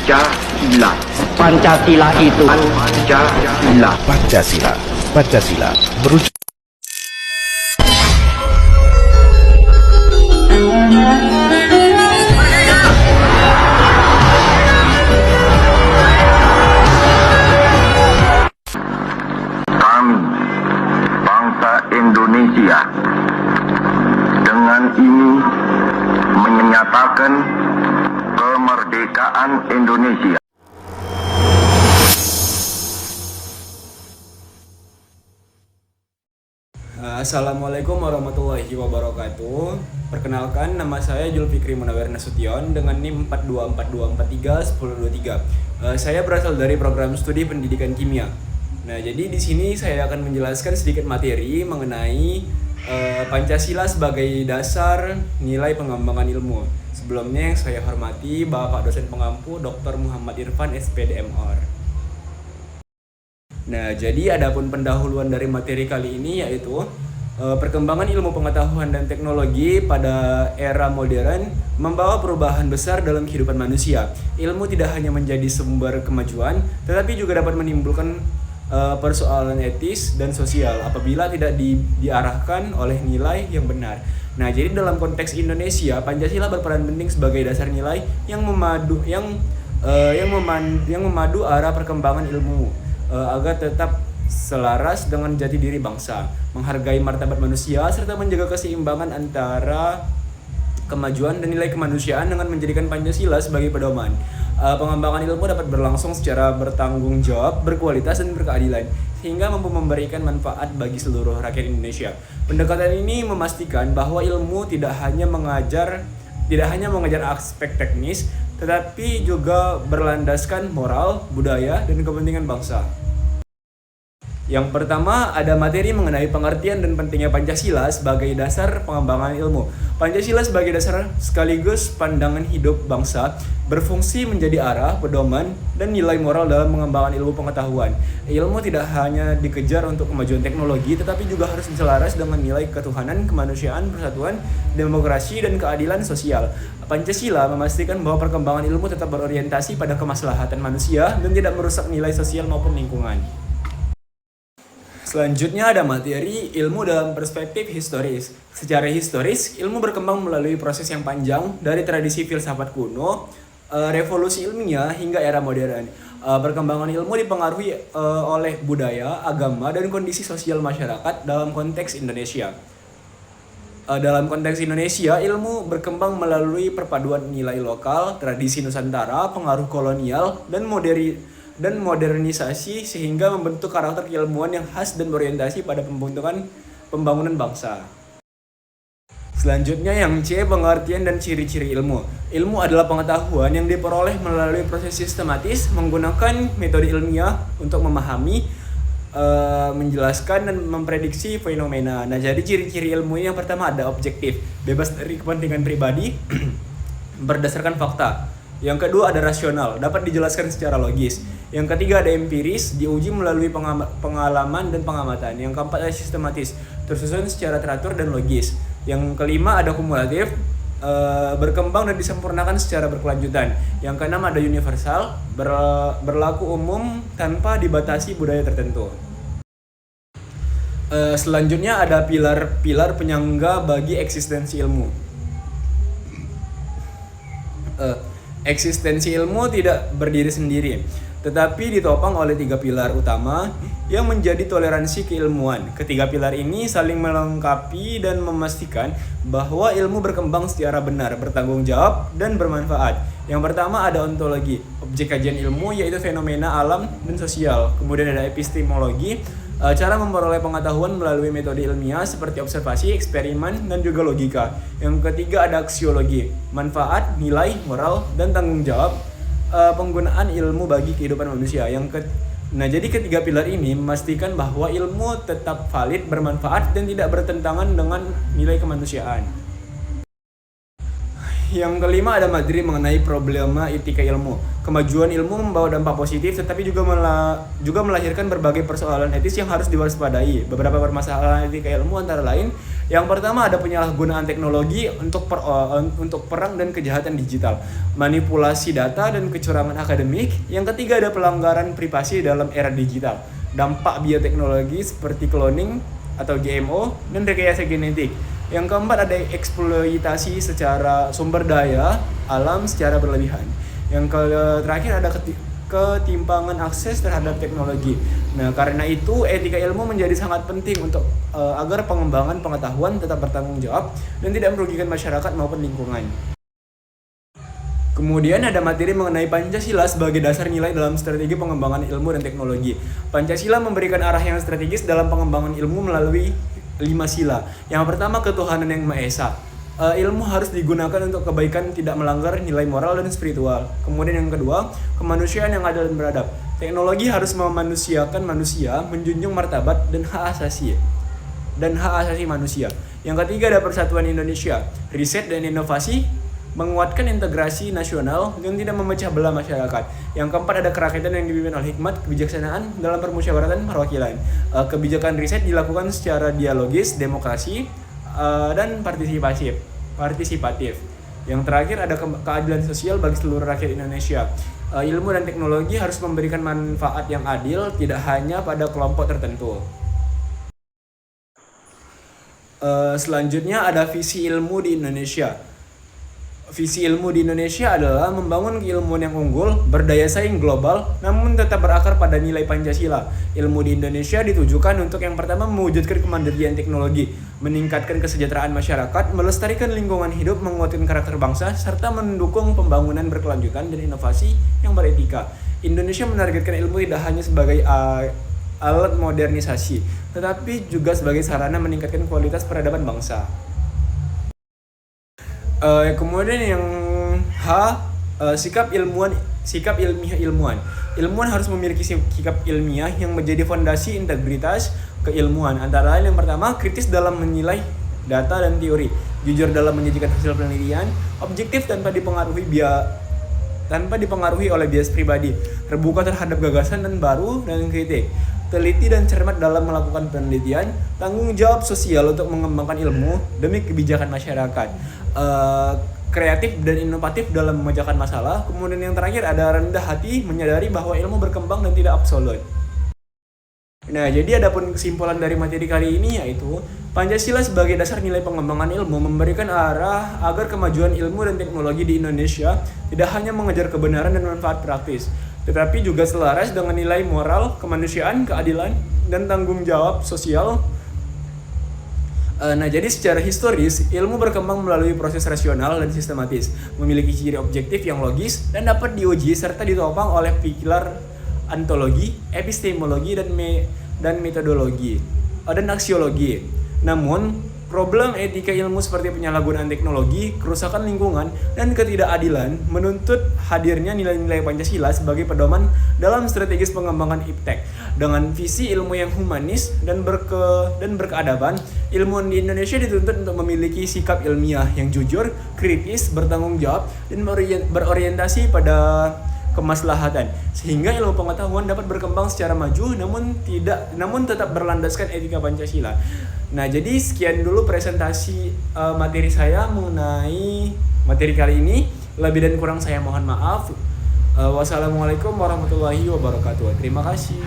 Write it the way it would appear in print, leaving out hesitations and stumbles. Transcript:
Pancasila. Pancasila itu Pancasila. Pancasila. Pancasila merujuk Kami, bangsa Indonesia, dengan ini menyatakan kemerdekaan Indonesia. Assalamualaikum warahmatullahi wabarakatuh. Perkenalkan, nama saya Julfikri Munawir Nasution dengan NIM 4242431023. Saya berasal dari program studi pendidikan kimia. Nah, jadi di sini saya akan menjelaskan sedikit materi mengenai Pancasila sebagai dasar nilai pengembangan ilmu. Sebelumnya yang saya hormati Bapak dosen pengampu Dr. Muhammad Irfan SPD MR. Nah, jadi adapun pendahuluan dari materi kali ini yaitu perkembangan ilmu pengetahuan dan teknologi pada era modern membawa perubahan besar dalam kehidupan manusia. Ilmu tidak hanya menjadi sumber kemajuan, tetapi juga dapat menimbulkan persoalan etis dan sosial apabila tidak diarahkan oleh nilai yang benar. Nah, jadi dalam konteks Indonesia, Pancasila berperan penting sebagai dasar nilai yang memadu arah perkembangan ilmu agar tetap selaras dengan jati diri bangsa, menghargai martabat manusia, serta menjaga keseimbangan antara kemajuan dan nilai kemanusiaan dengan menjadikan Pancasila sebagai pedoman. Pengembangan ilmu dapat berlangsung secara bertanggung jawab, berkualitas, dan berkeadilan, sehingga mampu memberikan manfaat bagi seluruh rakyat Indonesia. Pendekatan ini memastikan bahwa ilmu tidak hanya mengajar aspek teknis, tetapi juga berlandaskan moral, budaya, dan kepentingan bangsa. Yang pertama, ada materi mengenai pengertian dan pentingnya Pancasila sebagai dasar pengembangan ilmu. Pancasila sebagai dasar sekaligus pandangan hidup bangsa, berfungsi menjadi arah, pedoman, dan nilai moral dalam pengembangan ilmu pengetahuan. Ilmu tidak hanya dikejar untuk kemajuan teknologi, tetapi juga harus selaras dengan nilai ketuhanan, kemanusiaan, persatuan, demokrasi, dan keadilan sosial. Pancasila memastikan bahwa perkembangan ilmu tetap berorientasi pada kemaslahatan manusia dan tidak merusak nilai sosial maupun lingkungan. Selanjutnya ada materi ilmu dalam perspektif historis. Secara historis, ilmu berkembang melalui proses yang panjang dari tradisi filsafat kuno, revolusi ilmiah hingga era modern. Perkembangan ilmu dipengaruhi oleh budaya, agama, dan kondisi sosial masyarakat dalam konteks Indonesia. Dalam konteks Indonesia, ilmu berkembang melalui perpaduan nilai lokal, tradisi Nusantara, pengaruh kolonial, dan modernisasi sehingga membentuk karakter keilmuan yang khas dan berorientasi pada pembangunan bangsa. Selanjutnya yang C, pengertian dan ciri-ciri ilmu. Ilmu adalah pengetahuan yang diperoleh melalui proses sistematis menggunakan metode ilmiah untuk memahami, menjelaskan, dan memprediksi fenomena. Nah, jadi ciri-ciri ilmu yang pertama ada objektif, bebas dari kepentingan pribadi, berdasarkan fakta. Yang kedua ada rasional, dapat dijelaskan secara logis. Yang ketiga ada empiris, diuji melalui pengalaman dan pengamatan. Yang keempat ada sistematis, tersusun secara teratur dan logis. Yang kelima ada kumulatif, berkembang dan disempurnakan secara berkelanjutan. Yang keenam ada universal, berlaku umum tanpa dibatasi budaya tertentu. Selanjutnya ada pilar-pilar penyangga bagi eksistensi ilmu. Eksistensi ilmu tidak berdiri sendiri, tetapi ditopang oleh 3 pilar utama yang menjadi toleransi keilmuan. Ketiga pilar ini saling melengkapi dan memastikan bahwa ilmu berkembang secara benar, bertanggung jawab, dan bermanfaat. Yang pertama ada ontologi, objek kajian ilmu yaitu fenomena alam dan sosial. Kemudian ada epistemologi, cara memperoleh pengetahuan melalui metode ilmiah seperti observasi, eksperimen, dan juga logika. Yang ketiga ada aksiologi, manfaat, nilai, moral, dan tanggung jawab penggunaan ilmu bagi kehidupan manusia. Nah, jadi ketiga pilar ini memastikan bahwa ilmu tetap valid, bermanfaat, dan tidak bertentangan dengan nilai kemanusiaan. Yang kelima ada materi mengenai problema etika ilmu. Kemajuan ilmu membawa dampak positif tetapi juga melahirkan berbagai persoalan etis yang harus diwaspadai. Beberapa permasalahan etika ilmu antara lain, yang pertama ada penyalahgunaan teknologi untuk perang dan kejahatan digital, manipulasi data dan kecurangan akademik. Yang ketiga ada pelanggaran privasi dalam era digital, dampak bioteknologi seperti cloning atau GMO dan rekayasa genetik. Yang keempat ada eksploitasi secara sumber daya alam secara berlebihan. Yang terakhir ada ketimpangan akses terhadap teknologi. Nah, karena itu etika ilmu menjadi sangat penting untuk agar pengembangan pengetahuan tetap bertanggung jawab dan tidak merugikan masyarakat maupun lingkungan. Kemudian ada materi mengenai Pancasila sebagai dasar nilai dalam strategi pengembangan ilmu dan teknologi. Pancasila memberikan arah yang strategis dalam pengembangan ilmu melalui 5 sila. Yang pertama, ketuhanan yang Maha Esa. Ilmu harus digunakan untuk kebaikan, tidak melanggar nilai moral dan spiritual. Kemudian yang kedua, kemanusiaan yang adil dan beradab. Teknologi harus memanusiakan manusia, menjunjung martabat dan hak asasi manusia. Yang ketiga ada persatuan Indonesia, riset dan inovasi, menguatkan integrasi nasional dan tidak memecah belah masyarakat. Yang keempat ada kerakyatan yang dipimpin oleh hikmat, kebijaksanaan dalam permusyawaratan perwakilan. Kebijakan riset dilakukan secara dialogis, demokrasi, dan partisipatif. Yang terakhir ada keadilan sosial bagi seluruh rakyat Indonesia. Ilmu dan teknologi harus memberikan manfaat yang adil, tidak hanya pada kelompok tertentu. Selanjutnya ada visi ilmu di Indonesia. Visi ilmu di Indonesia adalah membangun keilmuan yang unggul, berdaya saing global, namun tetap berakar pada nilai Pancasila. Ilmu di Indonesia ditujukan untuk yang pertama mewujudkan kemandirian teknologi, meningkatkan kesejahteraan masyarakat, melestarikan lingkungan hidup, menguatkan karakter bangsa, serta mendukung pembangunan berkelanjutan dan inovasi yang beretika. Indonesia menargetkan ilmu tidak hanya sebagai alat modernisasi, tetapi juga sebagai sarana meningkatkan kualitas peradaban bangsa. Kemudian yang sikap ilmiah ilmuwan. Ilmuwan harus memiliki sikap ilmiah yang menjadi fondasi integritas keilmuan. Antara lain yang pertama, kritis dalam menilai data dan teori, jujur dalam menyajikan hasil penelitian, objektif tanpa dipengaruhi oleh bias pribadi, terbuka terhadap gagasan dan baru dan kritik, teliti dan cermat dalam melakukan penelitian, tanggung jawab sosial untuk mengembangkan ilmu demi kebijakan masyarakat, kreatif dan inovatif dalam memecahkan masalah. Kemudian yang terakhir ada rendah hati, menyadari bahwa ilmu berkembang dan tidak absolut. Nah, jadi adapun kesimpulan dari materi kali ini yaitu Pancasila sebagai dasar nilai pengembangan ilmu memberikan arah agar kemajuan ilmu dan teknologi di Indonesia tidak hanya mengejar kebenaran dan manfaat praktis, tetapi juga selaras dengan nilai moral, kemanusiaan, keadilan, dan tanggung jawab sosial. Nah, jadi secara historis, ilmu berkembang melalui proses rasional dan sistematis, memiliki ciri objektif yang logis dan dapat diuji serta ditopang oleh pilar ontologi, epistemologi, dan metodologi, dan aksiologi. Namun, problem etika ilmu seperti penyalahgunaan teknologi, kerusakan lingkungan, dan ketidakadilan menuntut hadirnya nilai-nilai Pancasila sebagai pedoman dalam strategis pengembangan iptek. Dengan visi ilmu yang humanis dan berkeadaban, ilmuwan di Indonesia dituntut untuk memiliki sikap ilmiah yang jujur, kritis, bertanggung jawab, dan berorientasi pada kemaslahatan, sehingga ilmu pengetahuan dapat berkembang secara maju namun tetap berlandaskan etika Pancasila. Nah, jadi sekian dulu presentasi materi saya mengenai materi kali ini. Lebih dan kurang saya mohon maaf. Wassalamualaikum warahmatullahi wabarakatuh. Terima kasih.